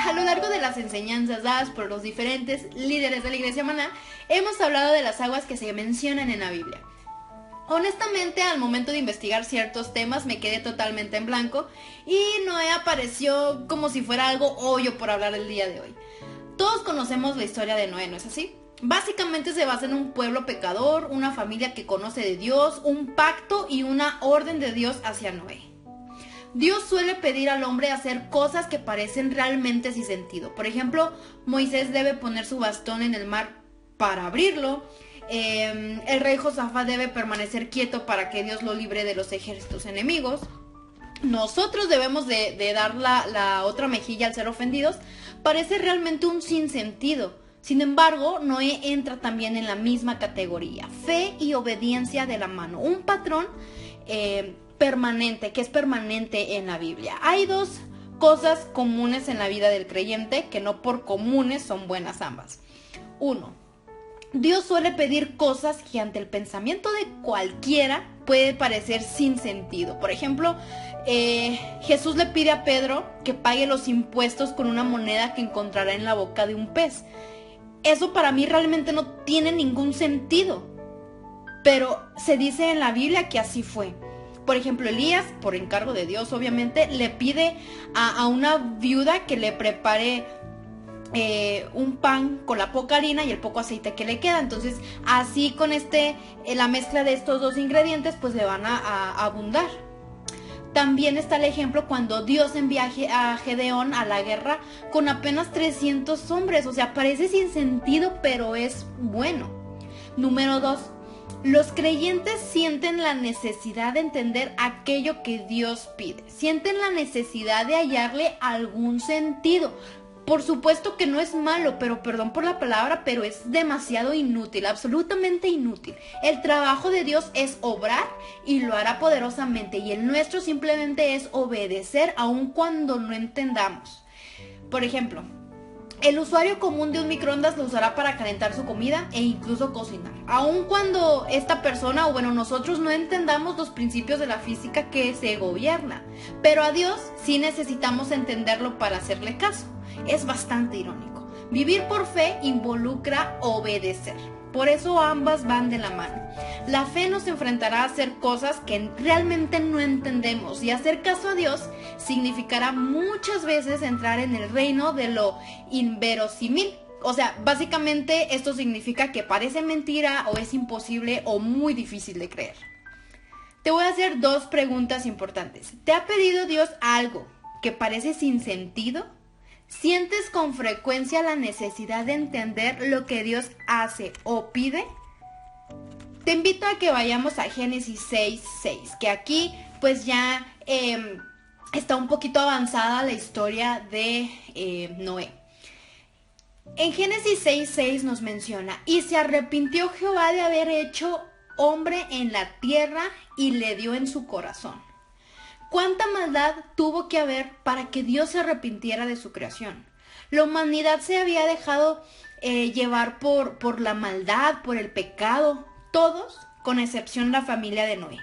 A lo largo de las enseñanzas dadas por los diferentes líderes de la Iglesia Maná, hemos hablado de las aguas que se mencionan en la Biblia. Honestamente, al momento de investigar ciertos temas me quedé totalmente en blanco y Noé apareció como si fuera algo obvio por hablar el día de hoy. Todos conocemos la historia de Noé, ¿no es así? Básicamente se basa en un pueblo pecador, una familia que conoce de Dios, un pacto y una orden de Dios hacia Noé. Dios suele pedir al hombre hacer cosas que parecen realmente sin sentido. Por ejemplo, Moisés debe poner su bastón en el mar para abrirlo. El rey Josafat debe permanecer quieto para que Dios lo libre de los ejércitos enemigos. Nosotros debemos de dar la otra mejilla al ser ofendidos. Parece realmente un sinsentido. Sin embargo, Noé entra también en la misma categoría. Fe y obediencia de la mano. Un patrón permanente, que es permanente en la Biblia. Hay dos cosas comunes en la vida del creyente, que no por comunes son buenas ambas. Uno, Dios suele pedir cosas que ante el pensamiento de cualquiera puede parecer sin sentido. Por ejemplo, Jesús le pide a Pedro que pague los impuestos con una moneda que encontrará en la boca de un pez. Eso para mí realmente no tiene ningún sentido, pero se dice en la Biblia que así fue. Por ejemplo, Elías, por encargo de Dios obviamente, le pide a una viuda que le prepare un pan con la poca harina y el poco aceite que le queda. Entonces, así con la mezcla de estos dos ingredientes, pues le van a abundar. También está el ejemplo cuando Dios envía a Gedeón a la guerra con apenas 300 hombres. O sea, parece sin sentido, pero es bueno. Número 2. Los creyentes sienten la necesidad de entender aquello que Dios pide. Sienten la necesidad de hallarle algún sentido. Por supuesto que no es malo, pero perdón por la palabra, pero es demasiado inútil, absolutamente inútil. El trabajo de Dios es obrar y lo hará poderosamente, y el nuestro simplemente es obedecer aun cuando no entendamos. Por ejemplo, el usuario común de un microondas lo usará para calentar su comida e incluso cocinar. Aun cuando esta persona, o bueno, nosotros no entendamos los principios de la física que se gobierna. Pero a Dios sí necesitamos entenderlo para hacerle caso. Es bastante irónico. Vivir por fe involucra obedecer. Por eso ambas van de la mano. La fe nos enfrentará a hacer cosas que realmente no entendemos, y hacer caso a Dios significará muchas veces entrar en el reino de lo inverosímil. O sea, básicamente esto significa que parece mentira o es imposible o muy difícil de creer. Te voy a hacer dos preguntas importantes. ¿Te ha pedido Dios algo que parece sin sentido? ¿Sientes con frecuencia la necesidad de entender lo que Dios hace o pide? Te invito a que vayamos a Génesis 6:6, que aquí pues ya está un poquito avanzada la historia de Noé. En Génesis 6:6 nos menciona: y se arrepintió Jehová de haber hecho hombre en la tierra y le dio en su corazón. ¿Cuánta maldad tuvo que haber para que Dios se arrepintiera de su creación? La humanidad se había dejado llevar por la maldad, por el pecado, todos, con excepción la familia de Noé.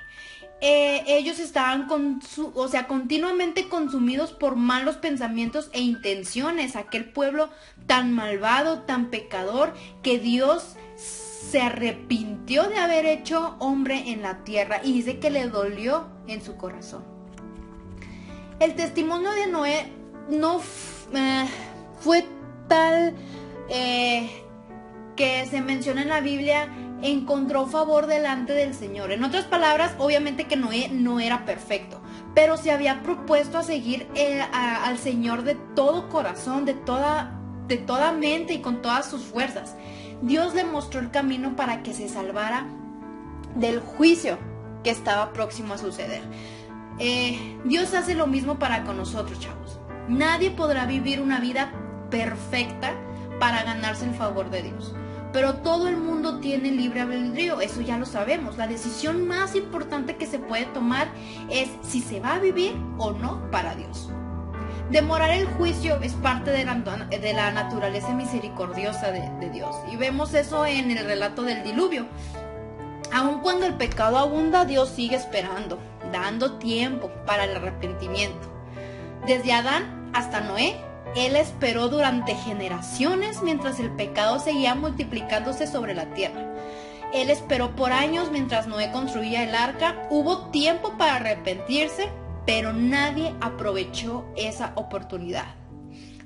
Ellos estaban continuamente consumidos por malos pensamientos e intenciones. Aquel pueblo tan malvado, tan pecador, que Dios se arrepintió de haber hecho hombre en la tierra, y dice que le dolió en su corazón. El testimonio de Noé no fue tal que se menciona en la Biblia, encontró favor delante del Señor. En otras palabras, obviamente que Noé no era perfecto, pero se había propuesto a seguir al Señor de todo corazón, de toda mente y con todas sus fuerzas. Dios le mostró el camino para que se salvara del juicio que estaba próximo a suceder. Dios hace lo mismo para con nosotros, chavos. Nadie podrá vivir una vida perfecta para ganarse el favor de Dios, pero todo el mundo tiene libre albedrío, eso ya lo sabemos. La decisión más importante que se puede tomar es si se va a vivir o no para Dios. Demorar el juicio es parte de la naturaleza misericordiosa de Dios, y vemos eso en el relato del diluvio. Aun cuando el pecado abunda, Dios sigue esperando, dando tiempo para el arrepentimiento. Desde Adán hasta Noé, Él esperó durante generaciones mientras el pecado seguía multiplicándose sobre la tierra. Él esperó por años mientras Noé construía el arca. Hubo tiempo para arrepentirse, pero nadie aprovechó esa oportunidad.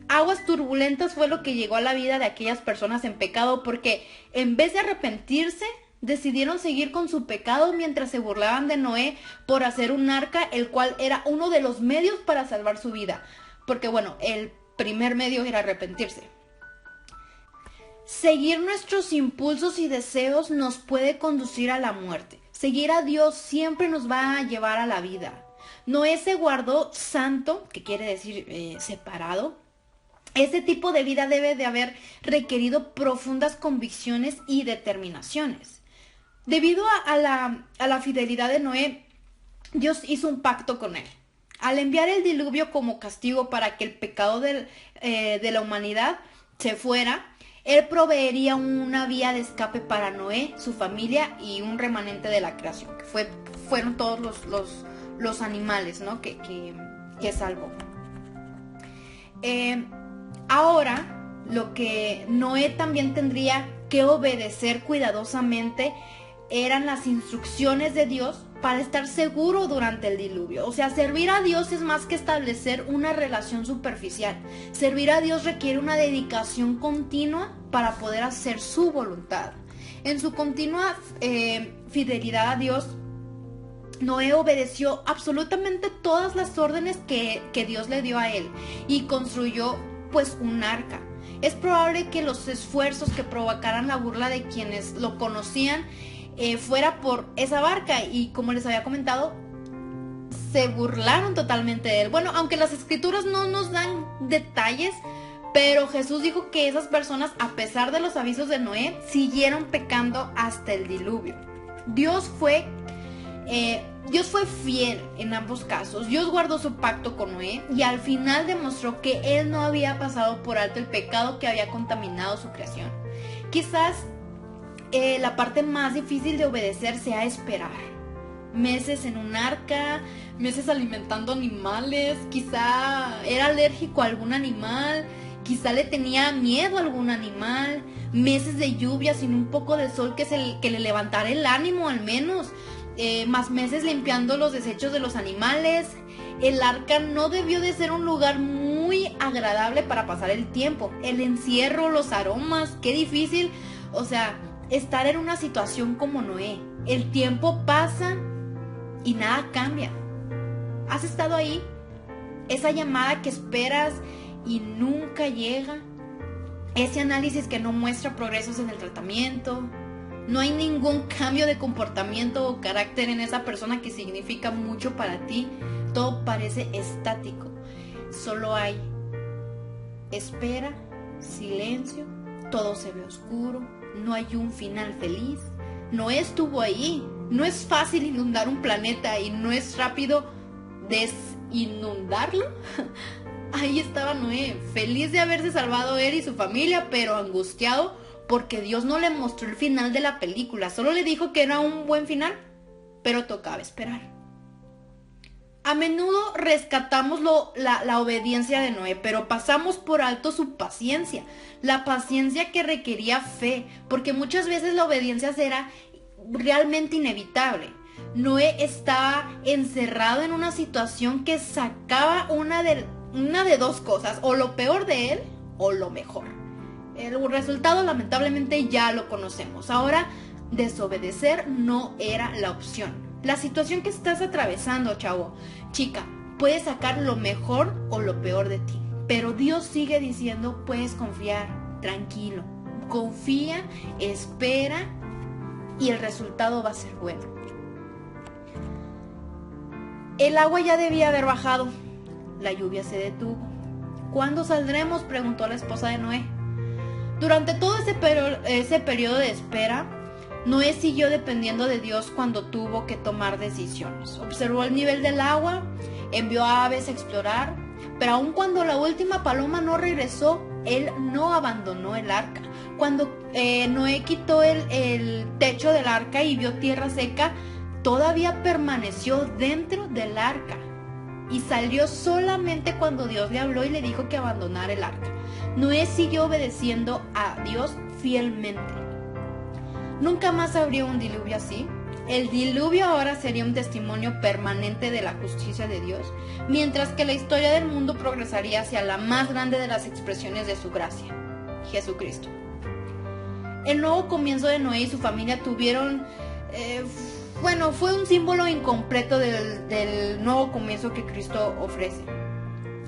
Aguas turbulentas fue lo que llegó a la vida de aquellas personas en pecado, porque en vez de arrepentirse, decidieron seguir con su pecado mientras se burlaban de Noé por hacer un arca, el cual era uno de los medios para salvar su vida. Porque bueno, el primer medio era arrepentirse. Seguir nuestros impulsos y deseos nos puede conducir a la muerte. Seguir a Dios siempre nos va a llevar a la vida. Noé se guardó santo, que quiere decir separado. Este tipo de vida debe de haber requerido profundas convicciones y determinaciones. Debido a la fidelidad de Noé, Dios hizo un pacto con él. Al enviar el diluvio como castigo para que el pecado de la humanidad se fuera, Él proveería una vía de escape para Noé, su familia y un remanente de la creación, que fueron todos los animales, ¿no? que salvó. Ahora, lo que Noé también tendría que obedecer cuidadosamente eran las instrucciones de Dios para estar seguro durante el diluvio. O sea, servir a Dios es más que establecer una relación superficial. Servir a Dios requiere una dedicación continua para poder hacer su voluntad. En su continua fidelidad a Dios, Noé obedeció absolutamente todas las órdenes que Dios le dio a él y construyó pues un arca. Es probable que los esfuerzos que provocaran la burla de quienes lo conocían fuera por esa barca, y como les había comentado, se burlaron totalmente de él. Bueno, aunque las escrituras no nos dan detalles, pero Jesús dijo que esas personas, a pesar de los avisos de Noé, siguieron pecando hasta el diluvio. Dios fue fiel en ambos casos. Dios guardó su pacto con Noé y al final demostró que él no había pasado por alto el pecado que había contaminado su creación. Quizás la parte más difícil de obedecer sea esperar. Meses en un arca, meses alimentando animales, quizá era alérgico a algún animal, quizá le tenía miedo a algún animal, meses de lluvia sin un poco de sol que le levantara el ánimo al menos, más meses limpiando los desechos de los animales. El arca no debió de ser un lugar muy agradable para pasar el tiempo. El encierro, los aromas, qué difícil, o sea, estar en una situación como Noé. El tiempo pasa y nada cambia. ¿Has estado ahí? Esa llamada que esperas y nunca llega. Ese análisis que no muestra progresos en el tratamiento. No hay ningún cambio de comportamiento o carácter en esa persona que significa mucho para ti. Todo parece estático. Solo hay espera, silencio, todo se ve oscuro, no hay un final feliz. Noé estuvo ahí. No es fácil inundar un planeta y no es rápido desinundarlo. Ahí estaba Noé, feliz de haberse salvado él y su familia, pero angustiado porque Dios no le mostró el final de la película. Solo le dijo que era un buen final, pero tocaba esperar. A menudo rescatamos la obediencia de Noé, pero pasamos por alto su paciencia. La paciencia que requería fe, porque muchas veces la obediencia era realmente inevitable. Noé estaba encerrado en una situación que sacaba una de dos cosas, o lo peor de él o lo mejor. El resultado lamentablemente ya lo conocemos. Ahora, desobedecer no era la opción. La situación que estás atravesando, chavo, chica, puede sacar lo mejor o lo peor de ti, pero Dios sigue diciendo: puedes confiar, tranquilo, confía, espera y el resultado va a ser bueno. El agua ya debía haber bajado. La lluvia se detuvo. ¿Cuándo saldremos?, preguntó la esposa de Noé. Durante todo ese periodo de espera, Noé siguió dependiendo de Dios cuando tuvo que tomar decisiones. Observó el nivel del agua, envió a aves a explorar, pero aun cuando la última paloma no regresó, él no abandonó el arca. Cuando Noé quitó el techo del arca y vio tierra seca, todavía permaneció dentro del arca. y salió solamente cuando Dios le habló y le dijo que abandonara el arca. Noé siguió obedeciendo a Dios fielmente. Nunca más habría un diluvio así. El diluvio ahora sería un testimonio permanente de la justicia de Dios, mientras que la historia del mundo progresaría hacia la más grande de las expresiones de su gracia, Jesucristo. El nuevo comienzo de Noé y su familia tuvieron, fue un símbolo incompleto del nuevo comienzo que Cristo ofrece.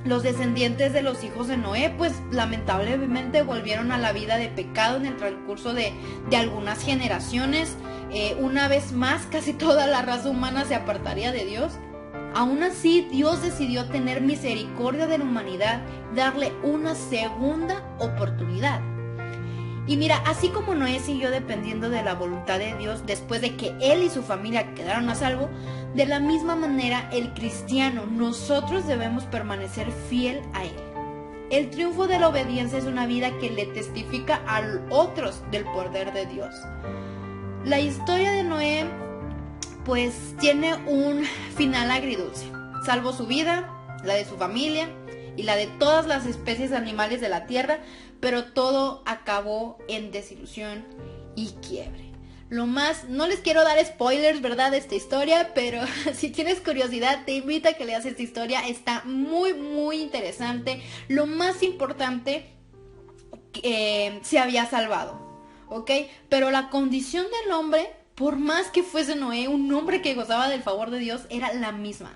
Los descendientes de los hijos de Noé, pues lamentablemente volvieron a la vida de pecado en el transcurso de algunas generaciones. Una vez más, casi toda la raza humana se apartaría de Dios. Aún así, Dios decidió tener misericordia de la humanidad, darle una segunda oportunidad. Y mira, así como Noé siguió dependiendo de la voluntad de Dios después de que él y su familia quedaron a salvo, de la misma manera el cristiano, nosotros debemos permanecer fiel a él. El triunfo de la obediencia es una vida que le testifica a otros del poder de Dios. La historia de Noé, pues, tiene un final agridulce. Salvó su vida, la de su familia y la de todas las especies animales de la tierra, pero todo acabó en desilusión y quiebre. No les quiero dar spoilers, ¿verdad?, de esta historia, pero si tienes curiosidad, te invito a que leas esta historia. Está muy, muy interesante. Lo más importante, se había salvado, ¿ok? Pero la condición del hombre, por más que fuese Noé, un hombre que gozaba del favor de Dios, era la misma.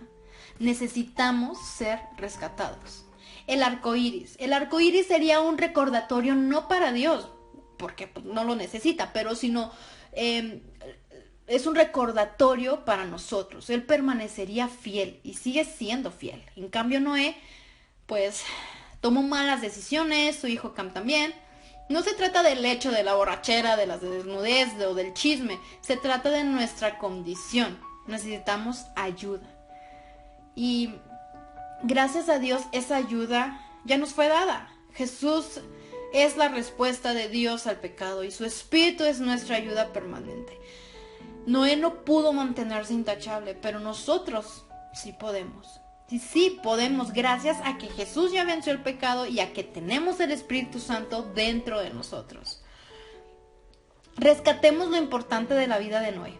Necesitamos ser rescatados. El arco iris. El arco iris sería un recordatorio no para Dios, porque pues, no lo necesita, pero sino es un recordatorio para nosotros. Él permanecería fiel y sigue siendo fiel. En cambio Noé, pues, tomó malas decisiones, su hijo Cam también. No se trata del hecho de la borrachera, de la desnudez o del chisme. Se trata de nuestra condición. Necesitamos ayuda. Y gracias a Dios esa ayuda ya nos fue dada. Jesús es la respuesta de Dios al pecado y su espíritu es nuestra ayuda permanente. Noé no pudo mantenerse intachable, pero nosotros sí podemos. Y sí podemos gracias a que Jesús ya venció el pecado y a que tenemos el Espíritu Santo dentro de nosotros. Rescatemos lo importante de la vida de Noé: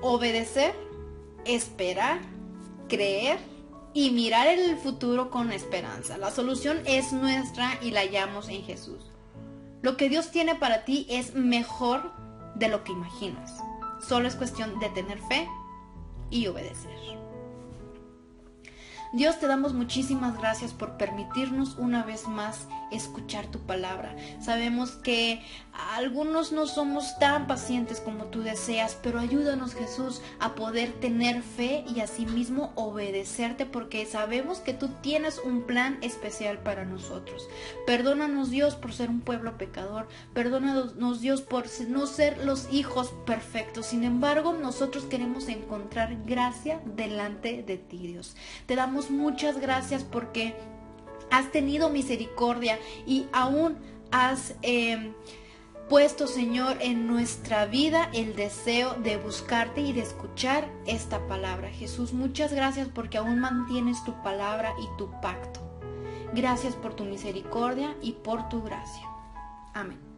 obedecer, esperar, creer y mirar el futuro con esperanza. La solución es nuestra y la hallamos en Jesús. Lo que Dios tiene para ti es mejor de lo que imaginas. Solo es cuestión de tener fe y obedecer. Dios, te damos muchísimas gracias por permitirnos una vez más escuchar tu palabra. Sabemos que algunos no somos tan pacientes como tú deseas, pero ayúdanos, Jesús, a poder tener fe y asimismo obedecerte, porque sabemos que tú tienes un plan especial para nosotros. Perdónanos, Dios, por ser un pueblo pecador. Perdónanos, Dios, por no ser los hijos perfectos. Sin embargo, nosotros queremos encontrar gracia delante de ti, Dios. Te damos muchas gracias porque has tenido misericordia y aún has puesto, Señor, en nuestra vida el deseo de buscarte y de escuchar esta palabra. Jesús, muchas gracias porque aún mantienes tu palabra y tu pacto. Gracias por tu misericordia y por tu gracia. Amén.